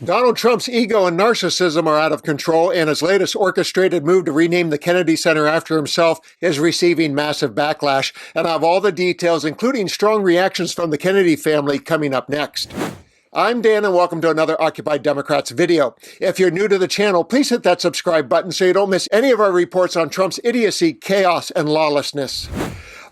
Donald Trump's ego and narcissism are out of control, and his latest orchestrated move to rename the Kennedy Center after himself is receiving massive backlash. And I have all the details, including strong reactions from the Kennedy family, coming up next. I'm Dan, and welcome to another Occupy Democrats video. If you're new to the channel, please hit that subscribe button so you don't miss any of our reports on Trump's idiocy, chaos, and lawlessness.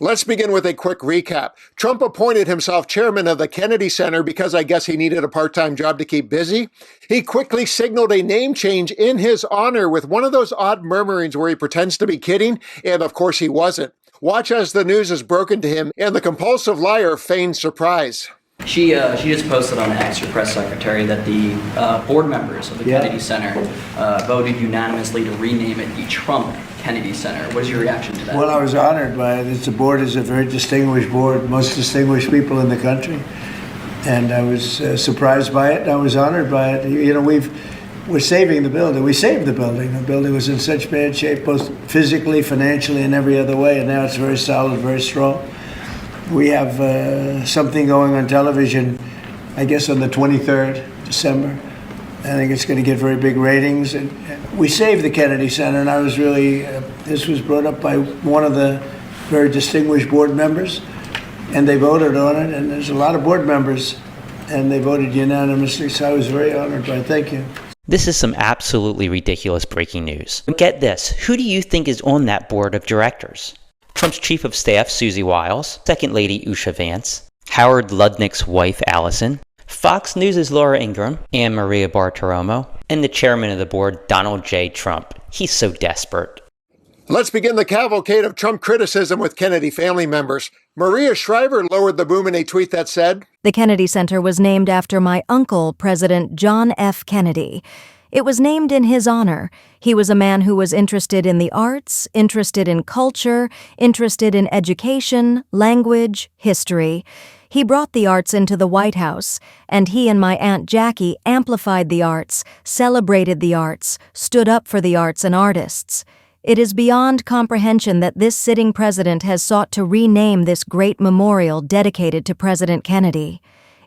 Let's begin with a quick recap. Trump appointed himself chairman of the Kennedy Center because I guess he needed a part-time job to keep busy. He quickly signaled a name change in his honor with one of those odd murmurings where he pretends to be kidding, and of course he wasn't. Watch as the news is broken to him, and the compulsive liar feigns surprise. She just posted on X, her press secretary, that the board members of the Kennedy Center voted unanimously to rename it the Trump Kennedy Center. What is your reaction to that? Well, I was honored by it. The board is a very distinguished board, most distinguished people in the country, and I was surprised by it. I was honored by it. You know, we're saving the building. We saved the building. The building was in such bad shape, both physically, financially, and every other way, and now it's very solid, very strong. We have something going on television, I guess on the 23rd December. I think it's going to get very big ratings. And we saved the Kennedy Center, and I was really, this was brought up by one of the very distinguished board members, and they voted on it, and there's a lot of board members, and they voted unanimously, so I was very honored by it. Thank you. This is some absolutely ridiculous breaking news. Get this, who do you think is on that board of directors? Trump's chief of staff, Susie Wiles, Second Lady Usha Vance, Howard Lutnick's wife, Allison, Fox News' Laura Ingraham, Anne Maria Bartiromo, and the chairman of the board, Donald J. Trump. He's so desperate. Let's begin the cavalcade of Trump criticism with Kennedy family members. Maria Shriver lowered the boom in a tweet that said, "The Kennedy Center was named after my uncle, President John F. Kennedy. It was named in his honor. He was a man who was interested in the arts, interested in culture, interested in education, language, history. He brought the arts into the White House, and he and my Aunt Jackie amplified the arts, celebrated the arts, stood up for the arts and artists. It is beyond comprehension that this sitting president has sought to rename this great memorial dedicated to President Kennedy.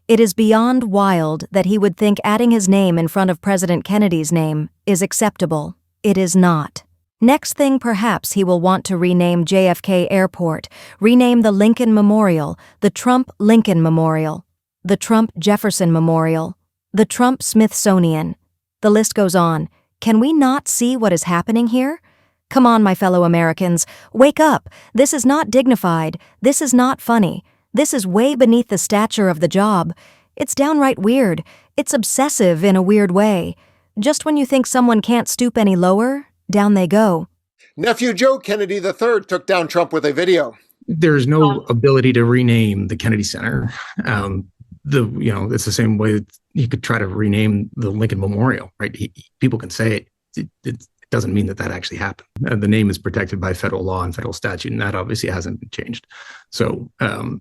It is beyond wild that he would think adding his name in front of President Kennedy's name is acceptable. It is not. Next thing, perhaps he will want to rename JFK Airport, rename the Lincoln Memorial, the Trump Lincoln Memorial, the Trump Jefferson Memorial, the Trump Smithsonian. The list goes on. Can we not see what is happening here? Come on, my fellow Americans, wake up. This is not dignified. This is not funny. This is way beneath the stature of the job. It's downright weird. It's obsessive in a weird way. Just when you think someone can't stoop any lower, down they go. Nephew Joe Kennedy III took down Trump with a video. There's no ability to rename the Kennedy Center. It's the same way that you could try to rename the Lincoln Memorial, right? People can say it. It doesn't mean that actually happened. The name is protected by federal law and federal statute, and that obviously hasn't been changed. So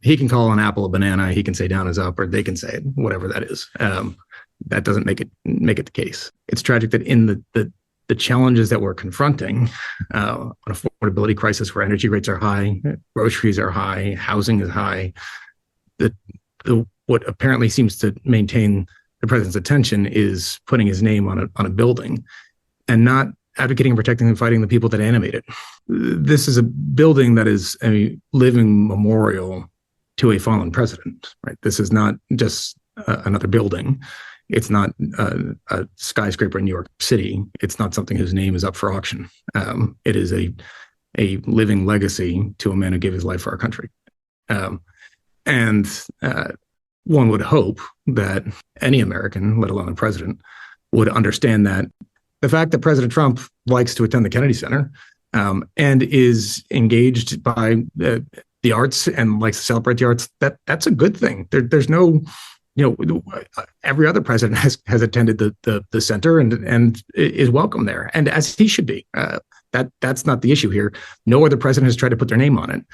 he can call an apple a banana. He can say down is up, or they can say it, whatever that is. That doesn't make it the case. It's tragic that in the challenges that we're confronting, an affordability crisis where energy rates are high, groceries are high, housing is high, what apparently seems to maintain the president's attention is putting his name on a building and not advocating and protecting and fighting the people that animate it. This is a building that is a living memorial to a fallen president, right? This is not just another building. It's not a skyscraper in New York City. It's not something whose name is up for auction. It is a living legacy to a man who gave his life for our country. And one would hope that any American, let alone a president, would understand that the fact that President Trump likes to attend the Kennedy Center and is engaged by the arts and likes to celebrate the arts, that's a good thing. There's no, every other president has attended the center and is welcome there, and as he should be. That's not the issue here. No other president has tried to put their name on it.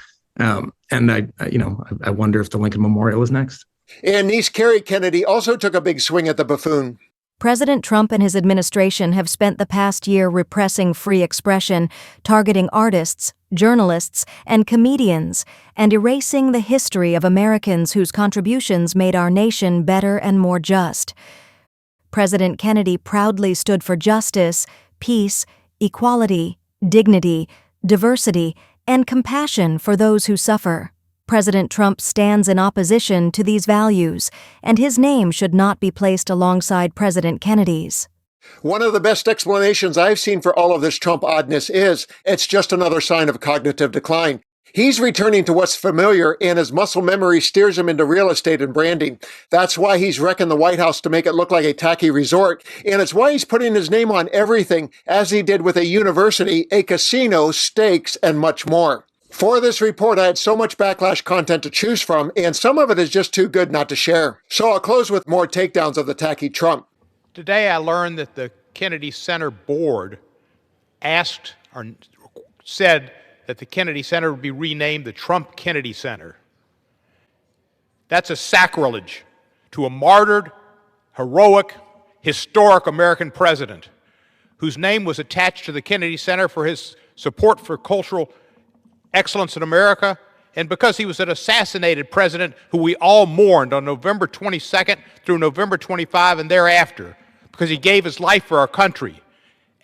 And I wonder if the Lincoln Memorial is next. And niece Kerry Kennedy also took a big swing at the buffoon. President Trump and his administration have spent the past year repressing free expression, targeting artists, journalists, and comedians, and erasing the history of Americans whose contributions made our nation better and more just. President Kennedy proudly stood for justice, peace, equality, dignity, diversity, and compassion for those who suffer. President Trump stands in opposition to these values, and his name should not be placed alongside President Kennedy's. One of the best explanations I've seen for all of this Trump oddness is it's just another sign of cognitive decline. He's returning to what's familiar, and his muscle memory steers him into real estate and branding. That's why he's wrecking the White House to make it look like a tacky resort, and it's why he's putting his name on everything, as he did with a university, a casino, steaks, and much more. For this report, I had so much backlash content to choose from, and some of it is just too good not to share. So I'll close with more takedowns of the tacky Trump. Today I learned that the Kennedy Center board asked or said that the Kennedy Center would be renamed the Trump Kennedy Center. That's a sacrilege to a martyred, heroic, historic American president whose name was attached to the Kennedy Center for his support for cultural excellence in America, and because he was an assassinated president who we all mourned on November 22nd through November 25 and thereafter, because he gave his life for our country.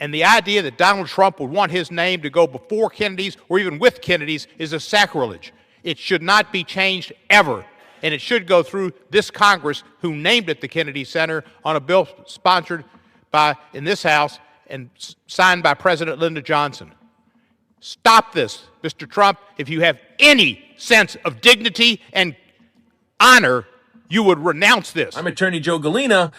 And the idea that Donald Trump would want his name to go before Kennedy's or even with Kennedy's is a sacrilege. It should not be changed ever. And it should go through this Congress, who named it the Kennedy Center, on a bill sponsored by, in this House, and signed by President Lyndon Johnson. Stop this, Mr. Trump. If you have any sense of dignity and honor, you would renounce this. I'm Attorney Joe Galena,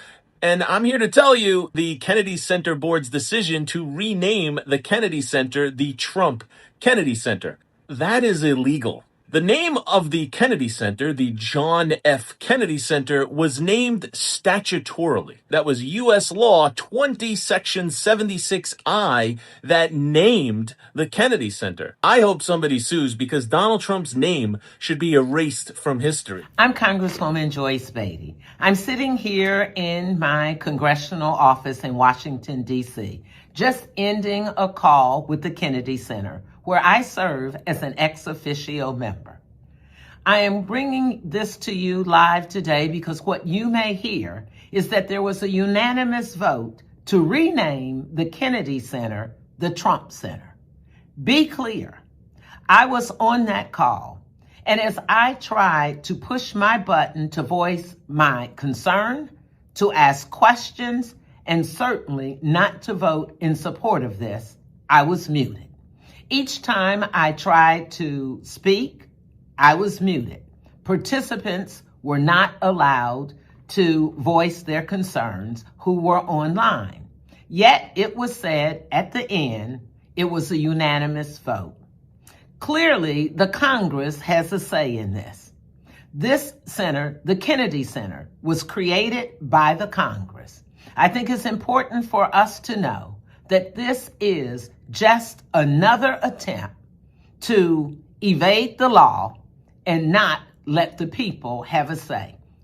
and I'm here to tell you the Kennedy Center Board's decision to rename the Kennedy Center the Trump Kennedy Center. That is illegal. The name of the Kennedy Center, the John F. Kennedy Center, was named statutorily. That was U.S. Law 20 Section 76I that named the Kennedy Center. I hope somebody sues because Donald Trump's name should be erased from history. I'm Congresswoman Joyce Beatty. I'm sitting here in my congressional office in Washington, D.C., just ending a call with the Kennedy Center, where I serve as an ex officio member. I am bringing this to you live today because what you may hear is that there was a unanimous vote to rename the Kennedy Center the Trump Center. Be clear, I was on that call, and as I tried to push my button to voice my concern, to ask questions, and certainly not to vote in support of this, I was muted. Each time I tried to speak, I was muted. Participants were not allowed to voice their concerns who were online. Yet it was said at the end, it was a unanimous vote. Clearly, the Congress has a say in this. This center, the Kennedy Center, was created by the Congress. I think it's important for us to know that this is just another attempt to evade the law and not let the people have a say.